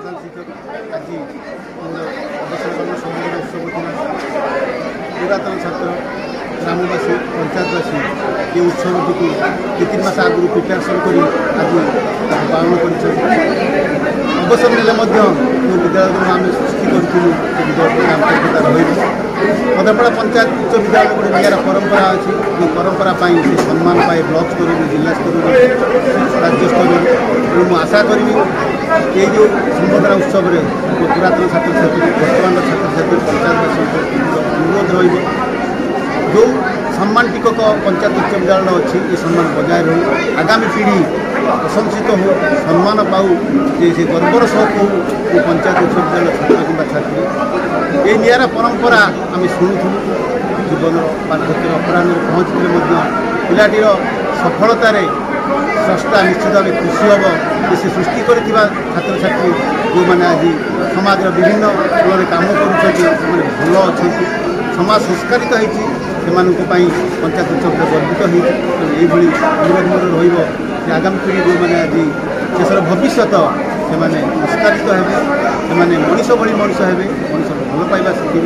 प्रधान शिक्षक आज अवसर संबोधन उत्सव पुरातन छात्र ग्रामवासी पंचायतवासी ये उत्सव टी 2-3 मास आगु प्रिपेरेसन कर आज पालन कर अवसर ने विद्यालय आम सृष्टि करूँ आंतरिकता रही मदरपड़ा पंचायत उच्च विद्यालय गोटे निरा परंपरा अच्छी जो परंपरा से सम्मान पाए ब्लॉक स्तर जिला स्तर राज्य स्तर मुझे आशा करी ये जो संबोधना उत्सव में पुरातन छात्र छात्री वर्तमान छात्र छात्री पंचायतवासी अनुरोध रही जो सम्मान टिकक पंचायत उच्च विद्यालय अच्छी ये सम्मान बजाय रही आगामी पीढ़ी प्रशंसित हो सम्मान पाऊ से गर्वर सह हो पंचायत उच्च विद्यालय छात्र कि छात्री ये निरा परंपरा आम शुणुलु जीवन पार्थक्य अपराह पहुँचते पिलाटीर सफलतार स्रष्टा निश्चित भाव खुशी हम कि से सृष्टि कर छात्र छात्री जो मैंने आज समाज विभिन्न स्कूल कम कर भल अच्छा समाज संस्कारित होती पंचायत उत्सव गर्वित होती अनुरोध मोर रही आगामी पीढ़ी जो मैंने आज देशर भविष्य से संस्कारित हे मनीष भली मनीष हे मनीष भल पाइबा शिखे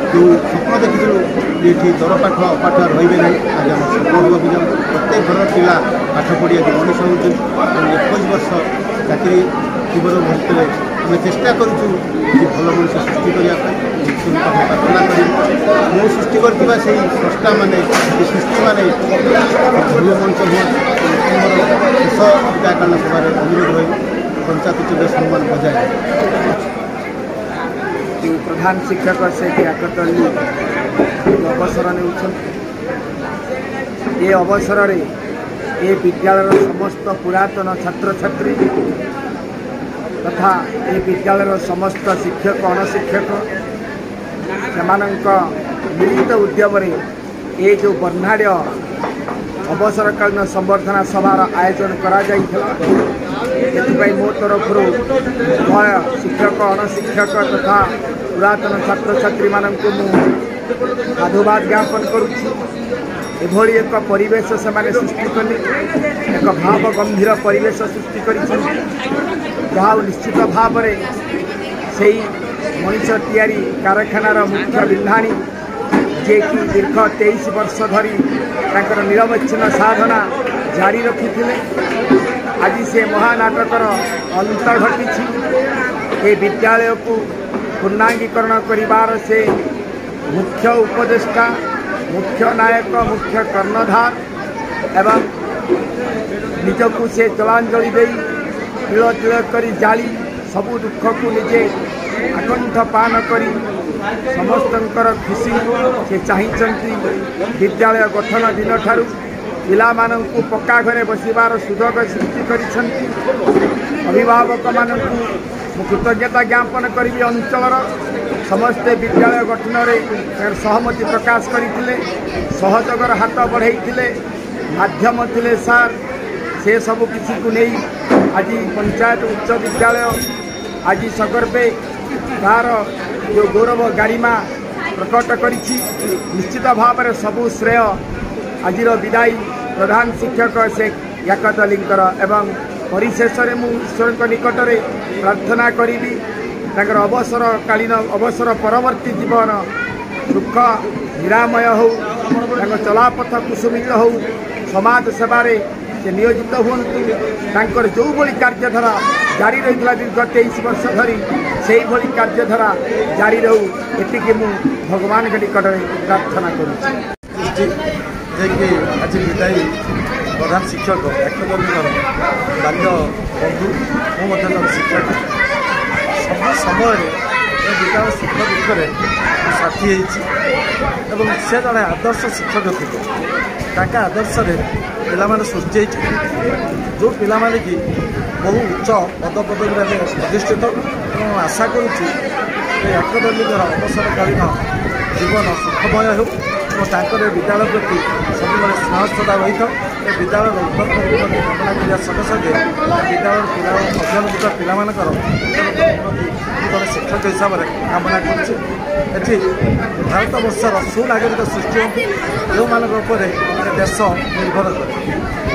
जो स्वप्न देखी ये दर पाठ अपाठ रे ना आज आम सफल होगा जाऊँ प्रत्येक घर पिला पाठ पढ़ी आज मनीष होती 21 वर्ष चाकरी जीवन भविष्य आम चेष्टा करूँ भल मनीष सृष्टि करने प्रार्थना कर मो सृष्टि कर स्रष्टा माने सृष्टि माने भल मनीष हुआ शेष विदायकालीन सभा अनुरोध रही पंचायत उच्च सम्मान बजाय प्रधान शिक्षक से आकतली अवसर ने ये अवसर रे ये विद्यालय समस्त पुरातन छात्र छात्री तथा ये विद्यालय समस्त शिक्षक अणशिक्षक से मिलित उद्यम ये जो बर्णाढ़ अवसरकालीन संबर्धना सभार आयोजन करा मो तरफ उभय शिक्षक अणशिक्षक तथा पुरातन छात्र छात्री मानक साधुवाद ज्ञापन करुँच एक परिवेश से सृष्टि कले एक भाव गंभीर परिवेश सृष्टि कर निश्चित भाव से मनीष तैयारी कारखानार मुख्य बिंधाणी जे कि दीर्घ 23 वर्ष धरी निरवच्छिन्न साधना जारी रखी आज से महानाटकर अंत घटी विद्यालय को पूर्णांगीकरण करिवार से मुख्य उपदेष्टा मुख्य नायक मुख्य कर्णधार एवं निजकू से जलांजलि दे तिल तिल करी जाली सबु दुख को निजे आकंठ पान करी समस्तंकर खुशी से चाहिए विद्यालय गठन दिन ठारू पिला माननकु पक्का घरे बसिबार सुजोग सृष्टि करिसंती अभिभावक माननकु कृतज्ञता ज्ञापन करी अंचल समस्ते विद्यालय गठन में सहमति प्रकाश करते सहयोगर हाथ बढ़ाई माध्यम थिले सार से सब किसी को नहीं आज पंचायत उच्च विद्यालय आज सगर्भे तार जो गौरव गारिमा प्रकट करी निश्चित भाव में सबू श्रेय आज विदायी प्रधान शिक्षक से याकत अलींकर एवं परिशेष में ईश्वर निकट में प्रार्थना करी अवसरकालीन अवसर परवर्ती जीवन सुख निरामय हो चलापथ कुसुमित हो समाज सेवार से नियोजित हूँ जो भली कार्यधारा जारी रही दीर्घ 23 वर्ष धरी से भली कार्यधारा जारी रहू एति मु भगवान के निकट में प्रार्थना करुँच आज विदायी प्रधान शिक्षक एकतर बाल्य बंधु मो शिक्षक सब समय विद्यालय सुख दुखे साथी होती से जड़े आदर्श शिक्षक थे आदर्श पिला सृष्टि जो पिला कि बहु उच्च पदपदवी अधिष्ठित आशा करुँच एकदलीय अवसरकालीन जीवन सुखमय हो विद्यालय प्रति सब स्नेह श्रद्धा रही है विद्यालय उन्नति कामना करने सगे सगे विद्यालय मध्यमवर्ग पिलाମାନଙ୍କର जड़े शिक्षक हिसाब से कामना कर भारत वर्षर सुनागरिक सृष्टि जो मान देश निर्भर करे।